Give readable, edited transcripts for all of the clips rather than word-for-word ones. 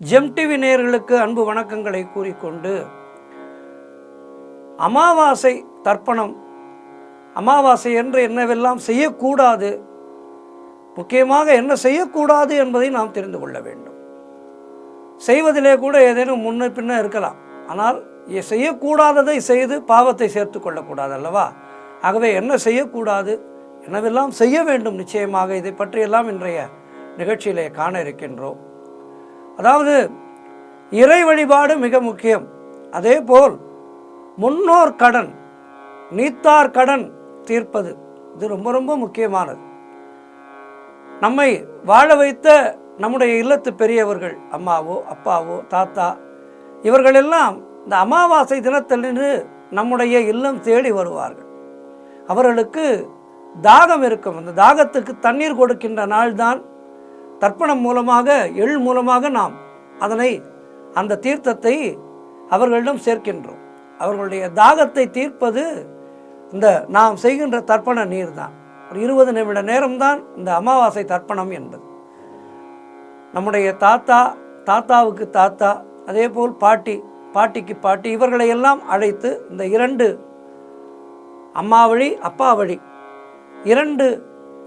GeM TV நேயர்களுக்கு அன்பு வணக்கங்களை கூறிக்கொண்டு, அமாவாசை தர்ப்பணம், அமாவாசை என்று என்னவெல்லாம் செய்யக்கூடாது, முக்கியமாக என்ன செய்யக்கூடாது என்பதை நாம் தெரிந்து கொள்ள வேண்டும். செய்வதிலே கூட ஏதேனும் முன்ன பின்ன இருக்கலாம், ஆனால் செய்யக்கூடாததை செய்து பாவத்தை சேர்த்து கொள்ளக்கூடாது அல்லவா? ஆகவே என்ன செய்யக்கூடாது, என்னவெல்லாம் செய்ய வேண்டும், நிச்சயமாக இதை பற்றியெல்லாம் இன்றைய நிகழ்ச்சியிலே காண இருக்கின்றோம். அதாவது இறை வழிபாடு மிக முக்கியம். அதேபோல் முன்னோர் கடன், நீத்தார் கடன் தீர்ப்பது, இது ரொம்ப ரொம்ப முக்கியமானது. நம்மை வாழ வைத்த நம்முடைய இல்லத்து பெரியவர்கள், அம்மாவோ அப்பாவோ தாத்தா, இவர்களெல்லாம் இந்த அமாவாசை தினத்திலிருந்து நம்முடைய இல்லம் தேடி வருவார்கள். அவர்களுக்கு தாகம் இருக்கும். அந்த தாகத்துக்கு தண்ணீர் கொடுக்கின்ற நாள்தான் தர்ப்பணம் மூலமாக, எள் மூலமாக நாம் அந்த தீர்த்தத்தை அவர்களிடம் சேர்க்கின்றோம். அவர்களுடைய தாகத்தை தீர்ப்பது இந்த நாம் செய்கின்ற தர்ப்பண நீர் தான். ஒரு 20 நிமிட நேரம்தான் இந்த அமாவாசை தர்ப்பணம் என்பது. நம்முடைய தாத்தாவுக்கு தாத்தா, அதே போல் பாட்டிக்கு பாட்டி, இவர்களை எல்லாம் அழைத்து இந்த 2 அம்மா வழி அப்பா வழி 2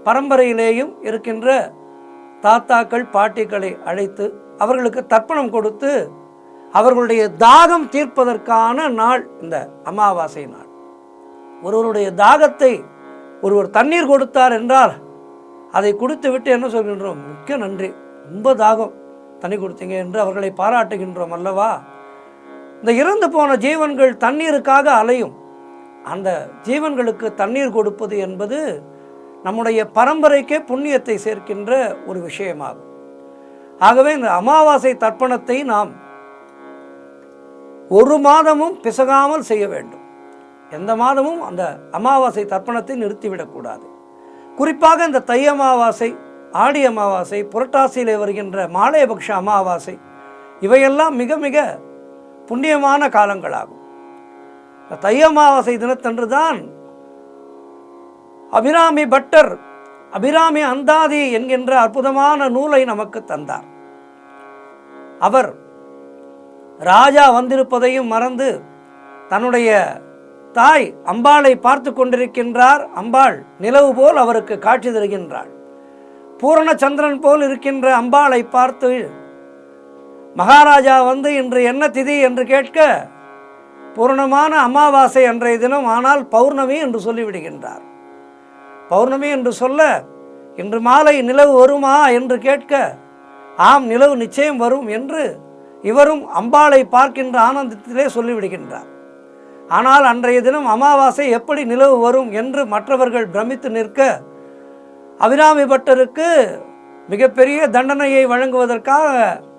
பரம்பரையிலேயும் இருக்கின்ற தாத்தாக்கள் பாட்டிகளை அழைத்து அவர்களுக்கு தர்ப்பணம் கொடுத்து அவர்களுடைய தாகம் தீர்ப்பதற்கான நாள் இந்த அமாவாசை நாள். ஒருவருடைய தாகத்தை ஒருவர் தண்ணீர் கொடுத்தார் என்றால் அதை குடித்து விட்டு என்ன சொல்கின்றோம்? மிக்க நன்றி, ரொம்ப தாகம், தண்ணி கொடுத்தீங்க என்று அவர்களை பாராட்டுகின்றோம் அல்லவா? இந்த இறந்து போன ஜீவன்கள் தண்ணீருக்காக அலையும். அந்த ஜீவன்களுக்கு தண்ணீர் கொடுப்பது என்பது நம்முடைய பரம்பரைக்கே புண்ணியத்தை சேர்க்கின்ற ஒரு விஷயமாகும். ஆகவே இந்த அமாவாசை தர்ப்பணத்தை நாம் ஒரு மாதமும் பிசகாமல் செய்ய வேண்டும். எந்த மாதமும் அந்த அமாவாசை தர்ப்பணத்தை நிறுத்திவிடக்கூடாது. குறிப்பாக இந்த தை அமாவாசை, ஆடி அமாவாசை, புரட்டாசியிலே வருகின்ற மாலையபக்ஷ அமாவாசை, இவையெல்லாம் மிக மிக புண்ணியமான காலங்களாகும். தை அமாவாசை தினத்தன்று தான் அபிராமி பட்டர் அபிராமி அந்தாதி என்கின்ற அற்புதமான நூலை நமக்கு தந்தார். அவர் ராஜா வந்திருப்பதையும் மறந்து தன்னுடைய தாய் அம்பாளை பார்த்து கொண்டிருக்கின்றார். அம்பாள் நிலவு போல் அவருக்கு காட்சி தருகின்றாள். பூரண சந்திரன் போல் இருக்கின்ற அம்பாளை பார்த்து மகாராஜா வந்து இன்று என்ன திதி என்று கேட்க, பூரணமான அமாவாசை அன்றைய தினம், ஆனால் பௌர்ணமி என்று சொல்லிவிடுகின்றார். பௌர்ணமி என்று சொல்ல, இன்று மாலை நிலவு வருமா என்று கேட்க, ஆம் நிலவு நிச்சயம் வரும் என்று இவரும் அம்பாளை பார்க்கின்ற ஆனந்தத்திலே சொல்லிவிடுகின்றார். ஆனால் அன்றைய தினம் அமாவாசை, எப்படி நிலவு வரும் என்று மற்றவர்கள் பிரமித்து நிற்க, அபிராமி பட்டருக்கு மிகப்பெரிய தண்டனையை வழங்குவதற்காக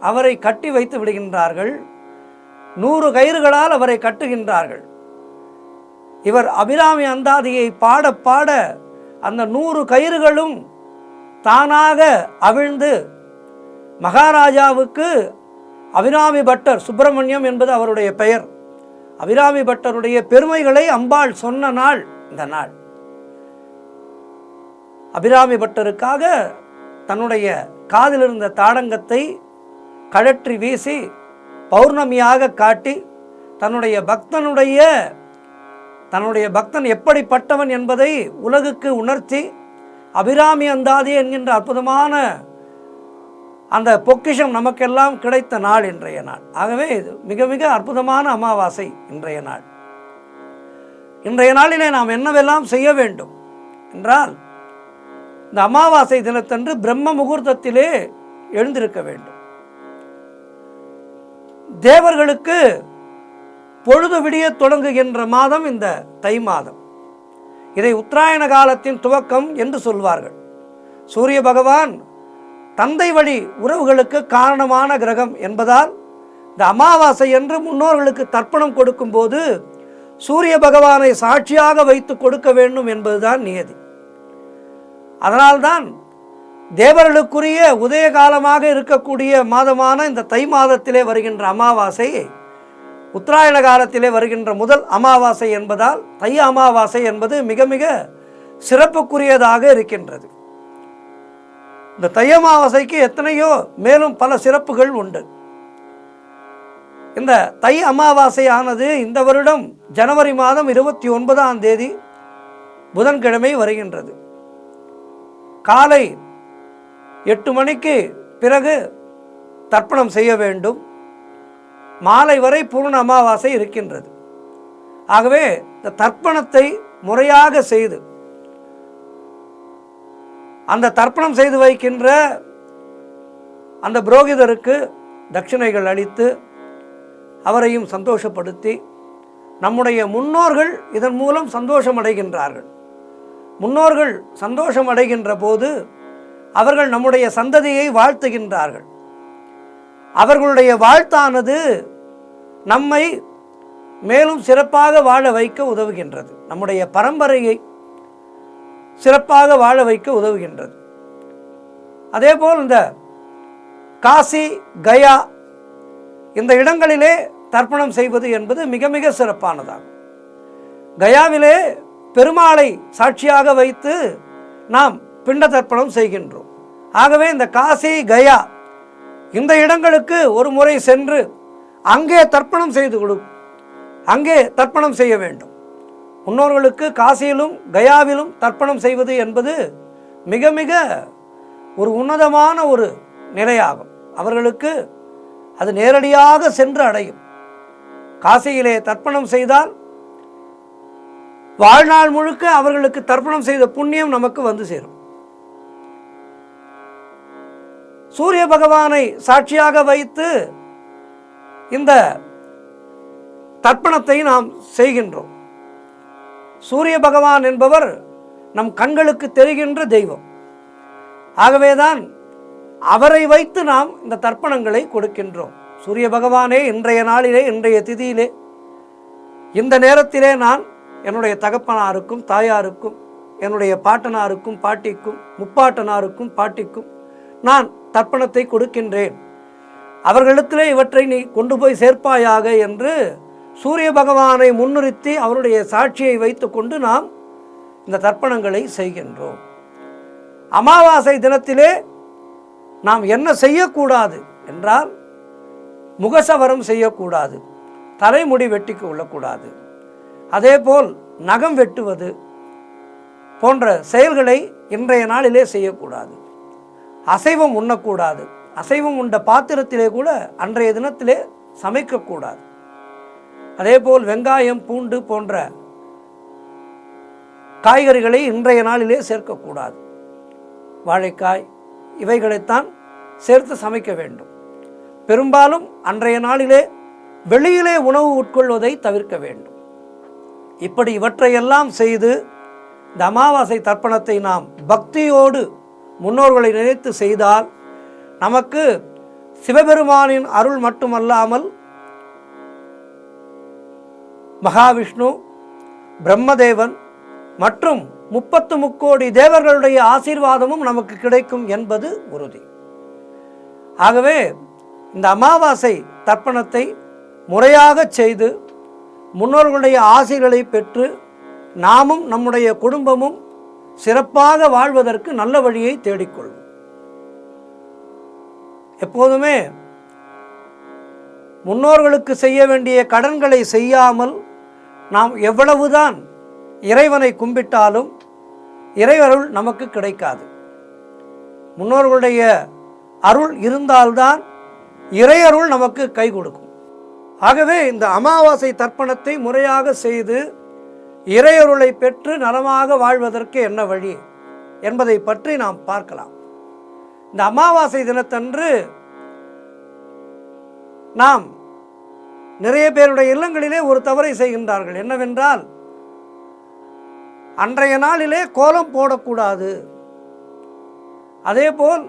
அவரை கட்டி வைத்து விடுகின்றார்கள். 100 கயிறுகளால் அவரை கட்டுகின்றார்கள். இவர் அபிராமி அந்தாதியை பாட பாட அந்த 100 கயிறுகளும் தானாக அவிழ்ந்து மகாராஜாவுக்கு அபிராமி பட்டர், சுப்பிரமணியம் என்பது அவருடைய பெயர், அபிராமி பட்டருடைய பெருமைகளை அம்பாள் சொன்ன நாள் இந்த நாள். அபிராமி பட்டருக்காக தன்னுடைய காதில் இருந்த தாடங்கத்தை கழற்றி வீசி பௌர்ணமியாக காட்டி தன்னுடைய பக்தன் எப்படிப்பட்டவன் என்பதை உலகுக்கு உணர்த்தி அபிராமி அந்தாதி என்கின்ற அற்புதமான அந்த பொக்கிஷம் நமக்கெல்லாம் கிடைத்த நாள் இன்றைய நாள். ஆகவே இது மிக மிக அற்புதமான அமாவாசை இன்றைய நாள். இன்றைய நாளிலே நாம் என்னவெல்லாம் செய்ய வேண்டும் என்றால், இந்த அமாவாசை தினத்தன்று பிரம்ம முகூர்த்தத்திலே எழுந்திருக்க வேண்டும். தேவர்களுக்கு பொழுது விடிய தொடங்குகின்ற மாதம் இந்த தை மாதம். இதை உத்தராயண காலத்தின் துவக்கம் என்று சொல்வார்கள். சூரிய பகவான் தந்தை வழி உறவுகளுக்கு காரணமான கிரகம் என்பதால் இந்த அமாவாசை என்று முன்னோர்களுக்கு தர்ப்பணம் கொடுக்கும் போது சூரிய பகவானை சாட்சியாக வைத்து கொடுக்க வேண்டும் என்பதுதான் நியதி. அதனால்தான் தேவர்களுக்குரிய உதய காலமாக இருக்கக்கூடிய மாதமான இந்த தை மாதத்திலே வருகின்ற அமாவாசையை உத்தராயண காலத்திலே வருகின்ற முதல் அமாவாசை என்பதால் தை அமாவாசை என்பது மிக மிக சிறப்புக்குரியதாக இருக்கின்றது. இந்த தை அமாவாசைக்கு எத்தனையோ மேலும் பல சிறப்புகள் உண்டு. இந்த தை அமாவாசையானது இந்த வருடம் ஜனவரி மாதம் 29ஆம் தேதி புதன்கிழமை வருகின்றது. காலை 8 மணிக்கு பிறகு தர்ப்பணம் செய்ய வேண்டும். மாலை வரை பூர்ண அமாவாசை இருக்கின்றது. ஆகவே இந்த தர்ப்பணத்தை முறையாக செய்து அந்த தர்ப்பணம் செய்து வைக்கின்ற அந்த புரோகிதருக்கு தட்சிணைகள் அளித்து அவரையும் சந்தோஷப்படுத்தி, நம்முடைய முன்னோர்கள் இதன் மூலம் சந்தோஷம் அடைகின்றார்கள். முன்னோர்கள் சந்தோஷம் அடைகின்ற போது அவர்கள் நம்முடைய சந்ததியை வாழ்த்துகின்றார்கள். அவர்களுடைய வாழ்த்தானது நம்மை மேலும் சிறப்பாக வாழ வைக்க உதவுகின்றது. நம்முடைய பரம்பரையை சிறப்பாக வாழ வைக்க உதவுகின்றது. அதேபோல் இந்த காசி, கயா இந்த இடங்களிலே தர்ப்பணம் செய்வது என்பது மிக மிக சிறப்பானதாகும். கயாவிலே பெருமாளை சாட்சியாக வைத்து நாம் பிண்ட தர்ப்பணம் செய்கின்றோம். ஆகவே இந்த காசி, கயா இந்த இடங்களுக்கு ஒரு முறை சென்று அங்கே தர்ப்பணம் செய்து அங்கே தர்ப்பணம் செய்ய வேண்டும். முன்னோர்களுக்கு காசியிலும் கயாவிலும் தர்ப்பணம் செய்வது என்பது மிக மிக ஒரு உன்னதமான ஒரு நிலையாகும். அவர்களுக்கு அது நேரடியாக சென்று அடையும். காசியிலே தர்ப்பணம் செய்தால் வாழ்நாள் முழுக்க அவர்களுக்கு தர்ப்பணம் செய்த புண்ணியம் நமக்கு வந்து சேரும். சூரிய பகவானை சாட்சியாக வைத்து இந்த தர்ப்பணத்தை நாம் செய்கின்றோம். சூரிய பகவான் என்பவர் நம் கண்களுக்கு தெரிகின்ற தெய்வம். ஆகவேதான் அவரை வைத்து நாம் இந்த தர்ப்பணங்களை கொடுக்கின்றோம். சூரிய பகவானே, இன்றைய நாளிலே, இன்றைய திதியிலே, இந்த நேரத்திலே நான் என்னுடைய தகப்பனாருக்கும் தாயாருக்கும் என்னுடைய பாட்டனாருக்கும் பாட்டிக்கும் முப்பாட்டனாருக்கும் பாட்டிக்கும் நான் தர்ப்பணத்தை கொடுக்கின்றேன். அவர்களிடத்திலே இவற்றை நீ கொண்டு போய் சேர்ப்பாயாக என்று சூரிய பகவானை முன்னிறுத்தி அவருடைய சாட்சியை வைத்து கொண்டு நாம் இந்த தர்ப்பணங்களை செய்கின்றோம். அமாவாசை தினத்திலே நாம் என்ன செய்யக்கூடாது என்றால், முகசவரம் செய்யக்கூடாது, தலைமுடி வெட்டி கொள்ளக்கூடாது, அதேபோல் நகம் வெட்டுவது போன்ற செயல்களை இன்றைய நாளிலே செய்யக்கூடாது. அசைவம் உண்ணக்கூடாது. அசைவம் உண்ட பாத்திரத்திலே கூட அன்றைய தினத்திலே சமைக்கக்கூடாது. அதேபோல் வெங்காயம், பூண்டு போன்ற காய்கறிகளை இன்றைய நாளிலே சேர்க்கக்கூடாது. வாழைக்காய் இவைகளைத்தான் சேர்த்து சமைக்க வேண்டும். பெரும்பாலும் அன்றைய நாளிலே வெளியிலே உணவு உட்கொள்வதை தவிர்க்க வேண்டும். இப்படி இவற்றையெல்லாம் செய்து இந்த அமாவாசை தர்ப்பணத்தை நாம் பக்தியோடு முன்னோர்களை நினைத்து செய்தால் நமக்கு சிவபெருமானின் அருள் மட்டுமல்லாமல் மகாவிஷ்ணு, பிரம்மதேவன் மற்றும் 33 கோடி தேவர்களுடைய ஆசீர்வாதமும் நமக்கு கிடைக்கும் என்பது உறுதி. ஆகவே இந்த அமாவாசை தர்ப்பணத்தை முறையாக செய்து முன்னோர்களுடைய ஆசீர்களை பெற்று நாமும் நம்முடைய குடும்பமும் சிறப்பாக வாழ்வதற்கு நல்ல வழியை தேடிக்கொள்வோம். எப்போதுமே முன்னோர்களுக்கு செய்ய வேண்டிய கடன்களை செய்யாமல் நாம் எவ்வளவுதான் இறைவனை கும்பிட்டாலும் இறைவருள் நமக்கு கிடைக்காது. முன்னோர்களுடைய அருள் இருந்தால்தான் இறையருள் நமக்கு கை கொடுக்கும். ஆகவே இந்த அமாவாசை தர்ப்பணத்தை முறையாக செய்து இறையருளை பெற்று நலமாக வாழ்வதற்கு என்ன வழி என்பதை பற்றி நாம் பார்க்கலாம். இந்த அமாவாசை தினத்தன்று நாம் நிறைய பேருடைய இல்லங்களிலே ஒரு தவறை செய்கின்றார்கள். என்னவென்றால், அன்றைய நாளிலே கோலம் போடக்கூடாது. அதேபோல்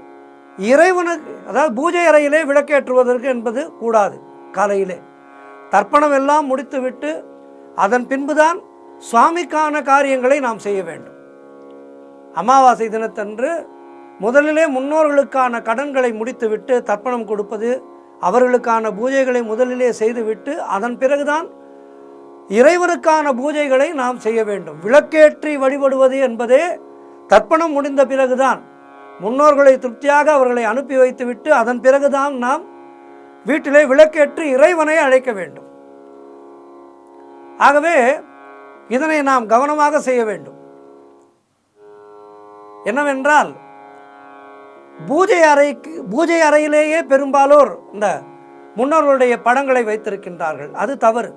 இறைவனுக்கு, அதாவது பூஜை அறையிலே விளக்கேற்றுவதற்கு என்பது கூடாது. காலையிலே தர்ப்பணம் எல்லாம் முடித்துவிட்டு அதன் பின்புதான் சுவாமிக்கான காரியங்களை நாம் செய்ய வேண்டும். அமாவாசை தினத்தன்று முதலிலே முன்னோர்களுக்கான கடன்களை முடித்துவிட்டு தர்ப்பணம் கொடுப்பது, அவர்களுக்கான பூஜைகளை முதலிலே செய்துவிட்டு அதன் பிறகுதான் இறைவனுக்கான பூஜைகளை நாம் செய்ய வேண்டும். விளக்கேற்றி வழிபடுவது என்பதே தர்ப்பணம் முடிந்த பிறகுதான், முன்னோர்களை திருப்தியாக அவர்களை அனுப்பி வைத்துவிட்டு அதன் பிறகுதான் நாம் வீட்டிலே விளக்கேற்றி இறைவனை அழைக்க வேண்டும். ஆகவே இதனை நாம் கவனமாக செய்ய வேண்டும். என்னவென்றால் பூஜை அறையிலேயே பெரும்பாலோர் இந்த முன்னோர்களுடைய படங்களை வைத்திருக்கின்றார்கள். அது தவறு.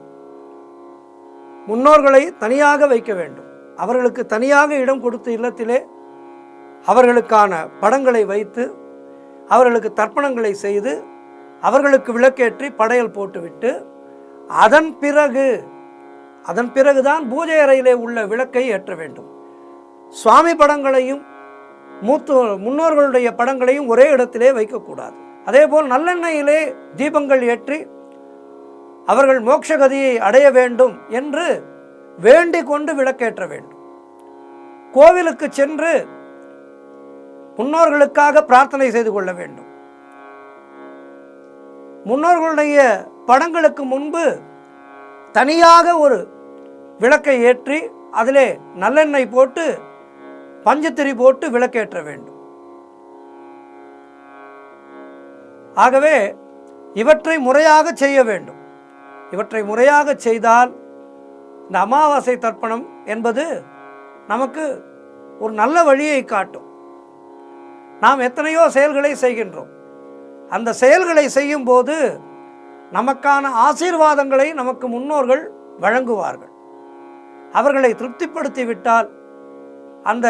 முன்னோர்களை தனியாக வைக்க வேண்டும். அவர்களுக்கு தனியாக இடம் கொடுத்து இல்லத்திலே அவர்களுக்கான படங்களை வைத்து அவர்களுக்கு தர்ப்பணங்களை செய்து அவர்களுக்கு விளக்கேற்றி படையல் போட்டுவிட்டு அதன் பிறகுதான் பூஜை அறையிலே உள்ள விளக்கை ஏற்ற வேண்டும். சுவாமி படங்களையும் முன்னோர்களுடைய படங்களையும் ஒரே இடத்திலே வைக்கக்கூடாது. அதேபோல் நல்லெண்ணெயிலே தீபங்கள் ஏற்றி அவர்கள் மோட்சகதியை அடைய வேண்டும் என்று வேண்டிக் கொண்டு விளக்கேற்ற வேண்டும். கோவிலுக்கு சென்று முன்னோர்களுக்காக பிரார்த்தனை செய்து கொள்ள வேண்டும். முன்னோர்களுடைய படங்களுக்கு முன்பு தனியாக ஒரு விளக்கை ஏற்றி அதிலே நல்லெண்ணெய் போட்டு பஞ்சத்திரி போட்டு விளக்கேற்ற வேண்டும். ஆகவே இவற்றை முறையாக செய்ய வேண்டும். இவற்றை முறையாக செய்தால் இந்த அமாவாசை தர்ப்பணம் என்பது நமக்கு ஒரு நல்ல வழியை காட்டும். நாம் எத்தனையோ செயல்களை செய்கின்றோம். அந்த செயல்களை செய்யும் போது நமக்கான ஆசீர்வாதங்களை நமக்கு முன்னோர்கள் வழங்குவார்கள். அவர்களை திருப்திப்படுத்தி விட்டால், அந்த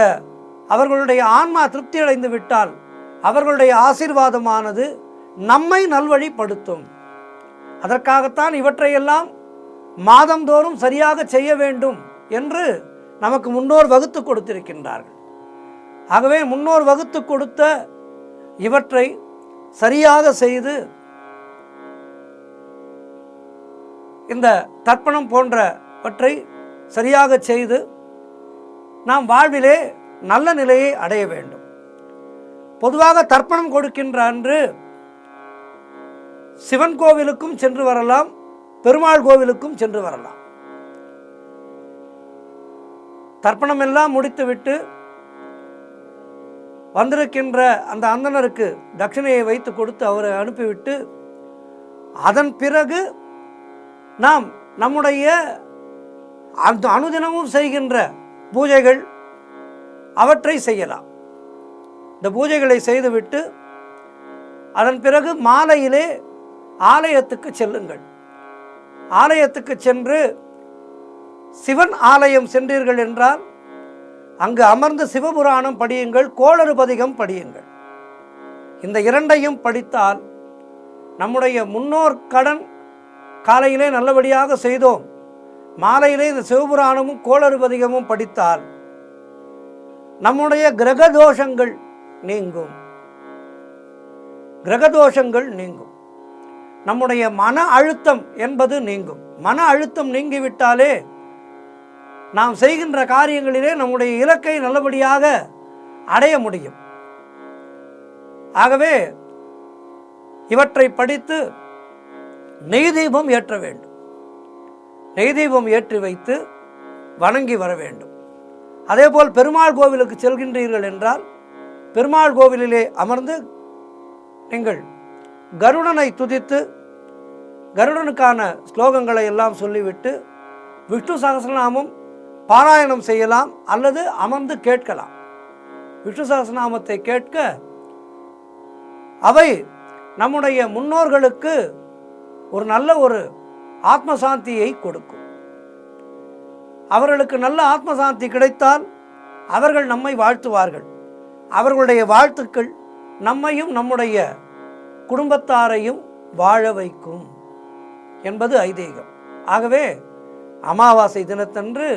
அவர்களுடைய ஆன்மா திருப்தி அடைந்து விட்டால் அவர்களுடைய ஆசீர்வாதமானது நம்மை நல்வழிப்படுத்தும். அதற்காகத்தான் இவற்றையெல்லாம் மாதந்தோறும் சரியாக செய்ய வேண்டும் என்று நமக்கு முன்னோர் வகுத்து கொடுத்திருக்கின்றார்கள். ஆகவே முன்னோர் வகுத்து கொடுத்த இவற்றை சரியாக செய்து இந்த தர்ப்பணம் போன்றவற்றை சரியாக செய்து நாம் வாழ்விலே நல்ல நிலையை அடைய வேண்டும். பொதுவாக தர்ப்பணம் கொடுக்கின்ற அன்று சிவன் கோவிலுக்கும் சென்று வரலாம், பெருமாள் கோவிலுக்கும் சென்று வரலாம். தர்ப்பணம் எல்லாம் முடித்துவிட்டு வந்திருக்கின்ற அந்த அந்தணருக்கு தட்சிணையை வைத்து கொடுத்து அவரை அனுப்பிவிட்டு அதன் பிறகு நாம் நம்முடைய அனுதினமும் செய்கின்ற பூஜைகள் அவற்றை செய்யலாம். இந்த பூஜைகளை செய்துவிட்டு அதன் பிறகு மாலையிலே ஆலயத்துக்கு செல்லுங்கள். ஆலயத்துக்கு சென்று சிவன் ஆலயம் சென்றீர்கள் என்றால் அங்கு அமர்ந்து சிவபுராணம் படியுங்கள், கோளறு பதிகம் படியுங்கள். இந்த இரண்டையும் படித்தால் நம்முடைய முன்னோர் கடன் காலையிலே நல்லபடியாக செய்தோம், மாலையிலே இந்த சிவபுராணமும் கோளறு பதிகமும் படித்தால் நம்முடைய கிரகதோஷங்கள் நீங்கும். கிரகதோஷங்கள் நீங்கும். நம்முடைய மன அழுத்தம் என்பது நீங்கும். மன அழுத்தம் நீங்கிவிட்டாலே நாம் செய்கின்ற காரியங்களிலே நம்முடைய இலக்கை நல்லபடியாக அடைய முடியும். ஆகவே இவற்றை படித்து நெய் தீபம் ஏற்ற வேண்டும். நெய் தீபம் ஏற்றி வைத்து வணங்கி வர வேண்டும். அதேபோல் பெருமாள் கோவிலுக்கு செல்கின்றீர்கள் என்றால் பெருமாள் கோவிலிலே அமர்ந்து நீங்கள் கருடனை துதித்து கருடனுக்கான ஸ்லோகங்களை எல்லாம் சொல்லிவிட்டு விஷ்ணு சகஸ்ரநாமம் பாராயணம் செய்யலாம் அல்லது அமர்ந்து கேட்கலாம். விஷ்ணு சகஸ்ரநாமத்தை கேட்க அவை நம்முடைய முன்னோர்களுக்கு ஒரு நல்ல ஒரு ஆத்மசாந்தியை கொடுக்கும். அவர்களுக்கு நல்ல ஆத்மசாந்தி கிடைத்தால் அவர்கள் நம்மை வாழ்த்துவார்கள். அவர்களுடைய வாழ்த்துக்கள் நம்மையும் நம்முடைய குடும்பத்தாரையும் வாழ வைக்கும் என்பது ஐதீகம். ஆகவே அமாவாசை தினத்தன்று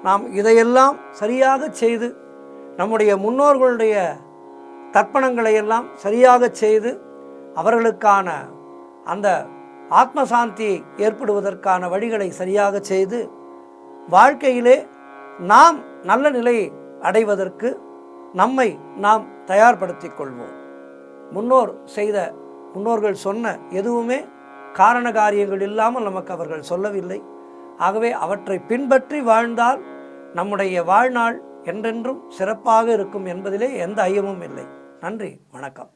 நாம் இதையெல்லாம் சரியாக செய்து நம்முடைய முன்னோர்களுடைய தர்ப்பணங்களை எல்லாம் சரியாக செய்து அவர்களுக்கான அந்த ஆத்மசாந்தி ஏற்படுவதற்கான வழிகளை சரியாக செய்து வாழ்க்கையிலே நாம் நல்ல நிலையை அடைவதற்கு நம்மை நாம் தயார்படுத்திக் கொள்வோம். முன்னோர்கள் சொன்ன எதுவுமே காரண காரியங்கள் இல்லாமல் நமக்கு அவர்கள் சொல்லவில்லை. ஆகவே அவற்றை பின்பற்றி வாழ்ந்தால் நம்முடைய வாழ்நாள் என்றென்றும் சிறப்பாக இருக்கும் என்பதிலே எந்த ஐயமும் இல்லை. நன்றி, வணக்கம்.